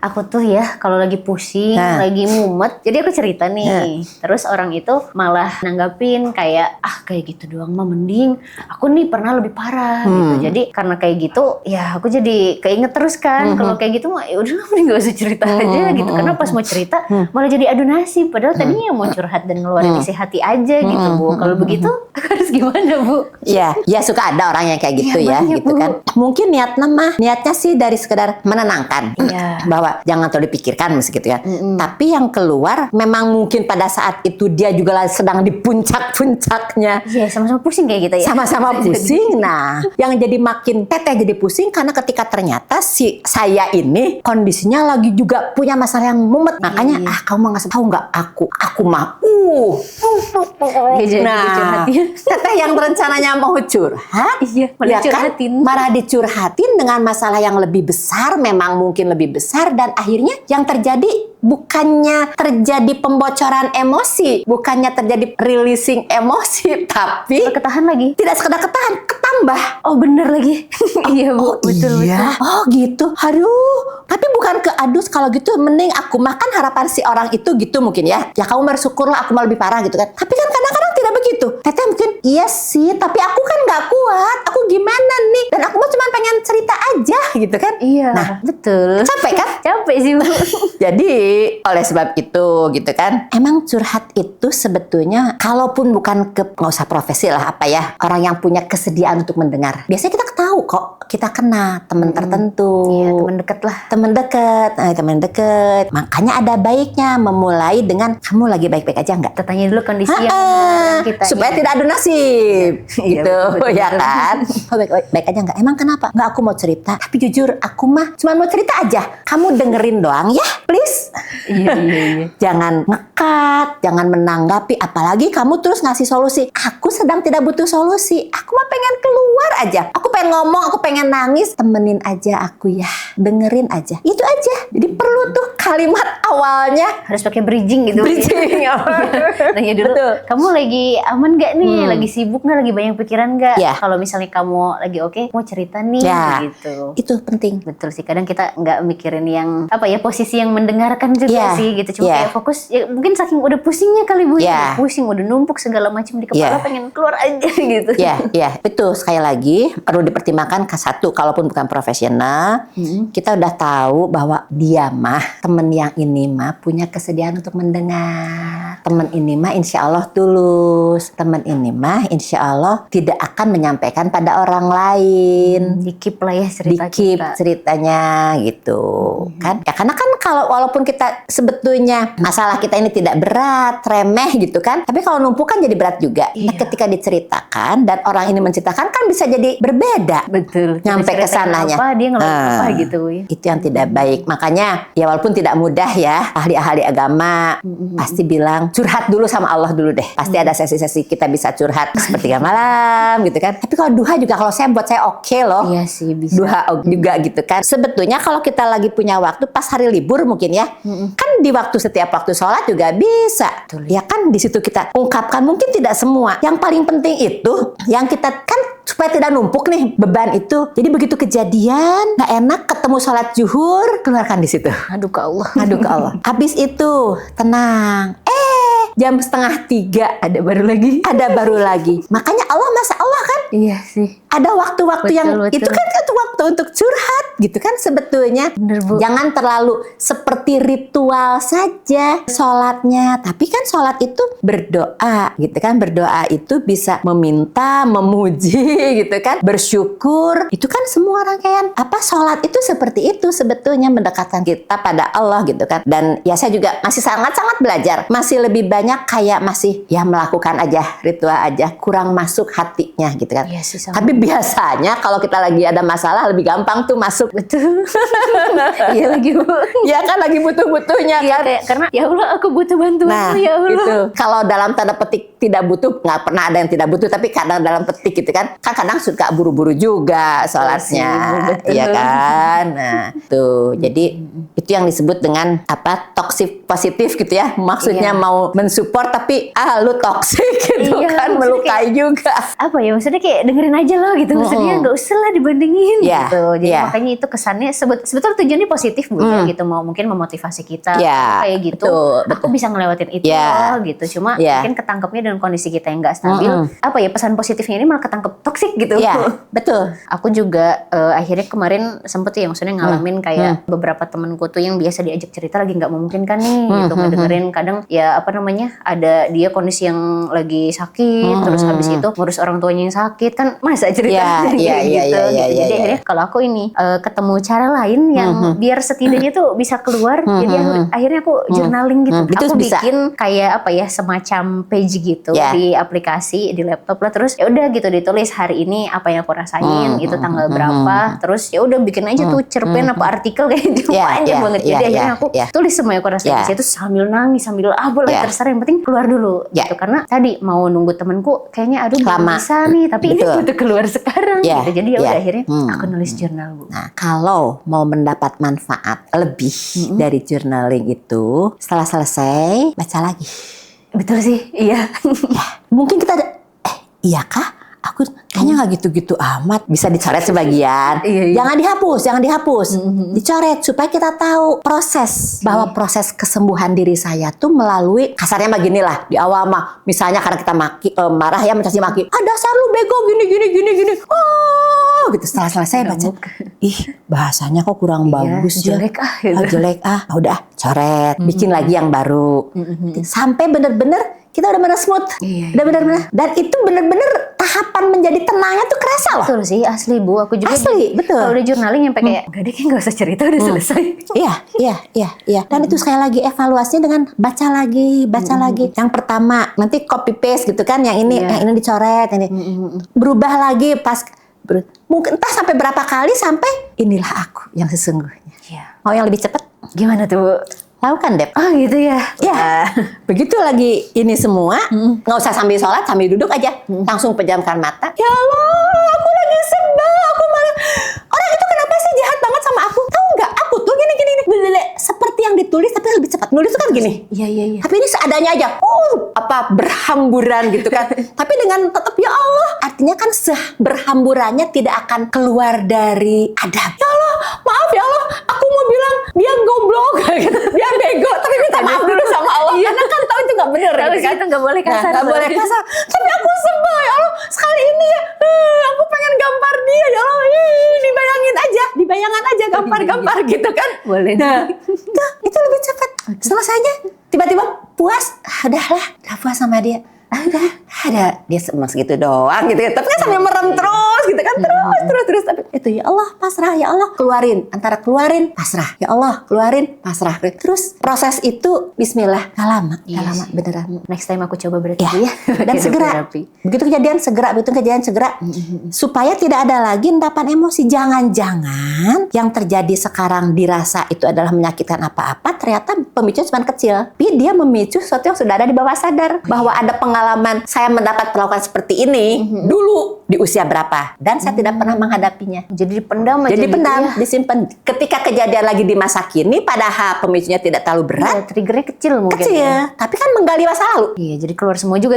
Aku tuh ya kalau lagi pusing, lagi mumet, jadi aku cerita nih. Terus orang itu malah nanggapin kayak kayak gitu doang mah mending. Aku nih pernah lebih parah gitu. Jadi karena kayak gitu, ya aku jadi keinget terus kan. Kalau kayak gitu mah ya udah mending gak usah cerita aja gitu. Karena pas mau cerita malah jadi adu nasib. Padahal tadinya mau curhat dan ngeluarin isi hati aja gitu Bu. Kalau begitu harus gimana Bu? Ya suka ada orang yang kayak gitu ya gitu kan. Mungkin niatnya sih dari sekedar menenangkan. Bahwa jangan terlalu dipikirkan gitu ya. Tapi yang keluar memang mungkin pada saat itu dia juga sedang di puncak-puncaknya. Iya, sama-sama pusing kayak gitu ya. Sama-sama pusing. Nah, yang jadi makin teteh jadi pusing karena ketika ternyata si saya ini kondisinya lagi juga punya masalah yang mumet. Makanya kamu nggak tahu nggak aku mah nah, teteh yang rencananya mau curhat, malah marah dicurhatin dengan masalah yang lebih besar, memang mungkin lebih besar, dan akhirnya yang terjadi bukannya terjadi pembocoran emosi, bukannya terjadi releasing emosi, tapi ketahan lagi. Tidak sekedar ketahan, ketambah. Oh bener lagi. Iya Bu, betul. Oh gitu. Aduh, tapi bukan keadus kalau gitu. Mending aku makan harapan si orang itu gitu mungkin ya. Ya kamu bersyukurlah aku malah lebih parah gitu kan. Tapi kan kadang-kadang tidak begitu. Teteh mungkin iya sih, tapi aku kan nggak kuat. Aku gimana nih? Dan aku cuma pengen cerita aja gitu kan. Iya. Nah betul. Capek kan? Capek sih Bu. Jadi oleh sebab itu gitu kan, emang curhat itu sebetulnya kalaupun bukan nggak usah profesi lah apa ya, orang yang punya kesediaan untuk mendengar. Biasanya kita tahu kok, kita kena teman tertentu. Iya, teman dekat lah. Teman dekat. Makanya ada baiknya memulai dengan kamu lagi baik-baik aja nggak? Kita tanya dulu kondisi yang kita supaya tidak adu nasib gitu ya kan. Baik aja nggak? Emang kenapa? Nggak, aku mau cerita. Tapi jujur aku mah cuma mau cerita aja. Kamu dengerin doang ya, please. Iya. Jangan ngekat, jangan menanggapi, apalagi kamu terus ngasih solusi. Aku sedang tidak butuh solusi. Aku mah pengen keluar aja. Aku pengen ngomong, aku pengen nangis. Temenin aja aku ya, dengerin aja. Itu aja. Jadi perlu tuh kalimat awalnya harus pakai bridging gitu. Nanya dulu. Betul. Kamu lagi aman gak nih? Lagi sibuk gak? Lagi banyak pikiran gak? Kalau misalnya kamu lagi oke, mau cerita nih gitu. Itu penting. Betul sih. Kadang kita nggak mikirin yang posisi yang mendengarkan juga sih gitu. Cuma kayak fokus ya, mungkin saking udah pusingnya kali Bu ya. Pusing, udah numpuk segala macam di kepala, pengen keluar aja gitu. Betul. Sekali lagi perlu dipertimbangkan satu, kalaupun bukan profesional, kita udah tahu bahwa dia mah, temen yang ini mah punya kesediaan untuk mendengar. Temen ini mah insya Allah tulus. Temen ini mah insya Allah tidak akan menyampaikan pada orang lain. Dikip lah ya cerita kita. Ceritanya gitu kan. Ya karena kan kalau walaupun kita sebetulnya masalah kita ini tidak berat, remeh gitu kan. Tapi kalau numpuk kan jadi berat juga. Nah, ketika diceritakan dan orang ini menceritakan kan bisa jadi berbeda. Betul. Nyampe ke sananya. Dia ngelakuin apa gitu ya. Itu yang tidak baik. Makanya ya walaupun tidak mudah ya, ahli-ahli agama pasti bilang curhat dulu sama Allah dulu deh. Pasti ada sesi-sesi kita bisa curhat sepertiga malam gitu kan. Tapi kalau duha juga kalau buat saya oke loh. Iya sih bisa. Duha juga gitu kan. Sebetulnya kalau kita lagi punya waktu pas hari libur mungkin ya. Kan di setiap waktu sholat juga bisa. Betul. Ya kan di situ kita ungkapkan, mungkin tidak semua. Yang paling penting itu yang kita kan supaya tidak numpuk nih beban itu. Jadi begitu kejadian nggak enak ketemu sholat zuhur, keluarkan di situ. Aduh ke Allah. Habis itu tenang. Jam 2:30 ada baru lagi. Makanya Masya Allah kan? Iya sih. Ada waktu-waktu itu kan waktu untuk curhat gitu kan sebetulnya. Bener, Bu. Jangan terlalu seperti ritual saja sholatnya. Tapi kan sholat itu berdoa gitu kan. Berdoa itu bisa meminta, memuji gitu kan. Bersyukur. Itu kan semua rangkaian. Sholat itu seperti itu sebetulnya, mendekatkan kita pada Allah gitu kan. Dan ya saya juga masih sangat-sangat belajar. Masih lebih banyak kayak masih ya melakukan aja, ritual aja. Kurang masuk hatinya gitu kan. Iya sih, tapi biasanya kalau kita lagi ada masalah lebih gampang tuh masuk. Betul. Iya lagi Bu. Ya kan lagi butuh-butuhnya kan. Karena ya Allah aku butuh bantuan ya Allah. Gitu. Kalau dalam tanda petik tidak butuh, nggak pernah ada yang tidak butuh, tapi kadang dalam petik gitu kan. Kan kadang suka buru-buru juga sholatnya. Iya kan. Nah, tuh. Jadi itu yang disebut dengan toxic positif gitu ya. Maksudnya mau mensupport tapi lu toxic gitu kan, meluk melukai juga. Apa ya, maksudnya kayak dengerin aja loh gitu, maksudnya nggak usah lah dibandingin gitu. Jadi makanya itu kesannya sebetulnya tujuannya positif Bu ya gitu, mau mungkin memotivasi kita kayak gitu. Aku bisa ngelewatin itu loh gitu. Cuma mungkin ketangkepnya dengan kondisi kita yang nggak stabil. Apa ya, pesan positifnya ini malah ketangkep toksik gitu. Betul. Aku juga akhirnya kemarin sempet ya maksudnya ngalamin kayak beberapa temenku tuh yang biasa diajak cerita lagi nggak memungkinkan nih gitu, ngedengerin kadang ya apa namanya, ada dia kondisi yang lagi sakit, terus habis itu ngurus orang tuanya yang sakit, kan masa cerita gitu. Jadi akhirnya kalau aku ini ketemu cara lain yang biar setidaknya tuh bisa keluar. Jadi akhirnya aku journaling gitu. Aku bikin kayak apa ya, semacam page gitu di aplikasi di laptop lah, terus ya udah gitu ditulis hari ini apa yang aku rasain, itu tanggal berapa, terus ya udah bikin aja tuh cerpen apa artikel kayak gitu panjang banget. Jadi akhirnya aku tulis semua yang aku rasain di situ sambil nangis, sambil boleh terserah, yang penting keluar dulu gitu. Karena tadi mau nunggu temenku kayaknya aduh belum bisa nih, tapi ini butuh keluar sekarang gitu. Jadi ya udah akhirnya aku nulis jurnal Bu. Nah, kalau mau mendapat manfaat lebih dari journaling itu, setelah selesai baca lagi. Betul sih, iya. Mungkin kita iya kah? Aku kayaknya nggak gitu-gitu amat. Bisa dicoret sebagian. Jangan dihapus. Dicoret supaya kita tahu proses, bahwa proses kesembuhan diri saya tuh melalui, kasarnya beginilah di awal mah, misalnya karena kita marah ya, mencaci maki, dasar lu bego gini. Oh, gitu. Setelah selesai baca, bahasanya kok kurang bagus ya. Jelek Udah coret, bikin lagi yang baru. Sampai bener-bener kita udah bener smooth, udah bener-bener, dan itu bener-bener tahapan menjadi tenangnya tuh kerasa loh. Betul sih, asli Bu, aku juga betul. Kalau udah journaling sampai kayak gak deh, kayak gak usah cerita, udah selesai. Iya. Dan itu sekali lagi evaluasinya dengan baca lagi. Yang pertama nanti copy paste gitu kan, yang ini dicoret, ini berubah lagi pas mungkin entah sampai berapa kali sampai inilah aku yang sesungguhnya. Mau yang lebih cepat? Gimana tuh Bu? Lakukan Dep. Oh gitu ya. Begitu lagi ini semua, nggak usah sambil sholat, sambil duduk aja, langsung pejamkan mata. Ya Allah, aku lagi sebel, aku malah orang itu kenapa sih jahat banget sama aku? Tahu nggak? Aku tuh gini. Seperti yang ditulis tapi lebih cepat. Nulis itu kan gini. Iya. Tapi ini seadanya aja. Berhamburan gitu kan. Tapi dengan tetap ya Allah. Artinya kan berhamburannya tidak akan keluar dari adab. Ya Allah, maaf ya Allah, aku mau bilang dia goblok gitu. Dia bego, tapi minta maaf dulu sama Allah. Karena kan tahu itu nggak benar gitu kan. Itu nggak boleh kasar. Nggak boleh kasar. Tapi aku sebel ya Allah, sekali ini ya, aku pengen gampar dia ya Allah. Di bayangan aja gampar gitu kan. Boleh. Nah, itu lebih cepat. Selesainya tiba-tiba puas. Udahlah, udah puas sama dia. Ada dia emang segitu doang gitu ya. Tapi kan sambil merem terus gitu kan, terus tapi itu ya Allah pasrah, ya Allah keluarin, antara keluarin pasrah, ya Allah keluarin pasrah. Terus proses itu Bismillah, gak lama beneran. Next time aku coba berarti ya. Dan segera begitu kejadian segera supaya tidak ada lagi endapan emosi. Jangan yang terjadi sekarang dirasa itu adalah menyakitkan apa-apa, ternyata pemicunya cuma kecil, tapi dia memicu sesuatu yang sudah ada di bawah sadar, bahwa ada pengalaman saya mendapat perlakuan seperti ini dulu di usia berapa, dan saya tidak pernah menghadapinya. Jadi dipendam aja. Disimpan. Ketika kejadian lagi di masa kini, padahal pemicunya tidak terlalu berat, triggernya kecil mungkin. Tapi kan menggali masa lalu. Iya, jadi keluar semua juga.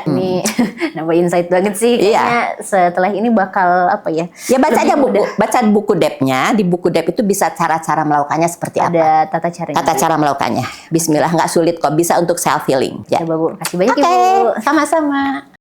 Ini nambah insight banget sih. Kayaknya setelah ini bakal apa ya? Ya baca aja baca buku Depnya. Di buku Dep itu bisa cara-cara melakukannya seperti apa. Ada tata cara melakukannya. Bismillah, nggak sulit kok, bisa untuk self healing. Coba Bu, kasih banyak Oke, sama-sama.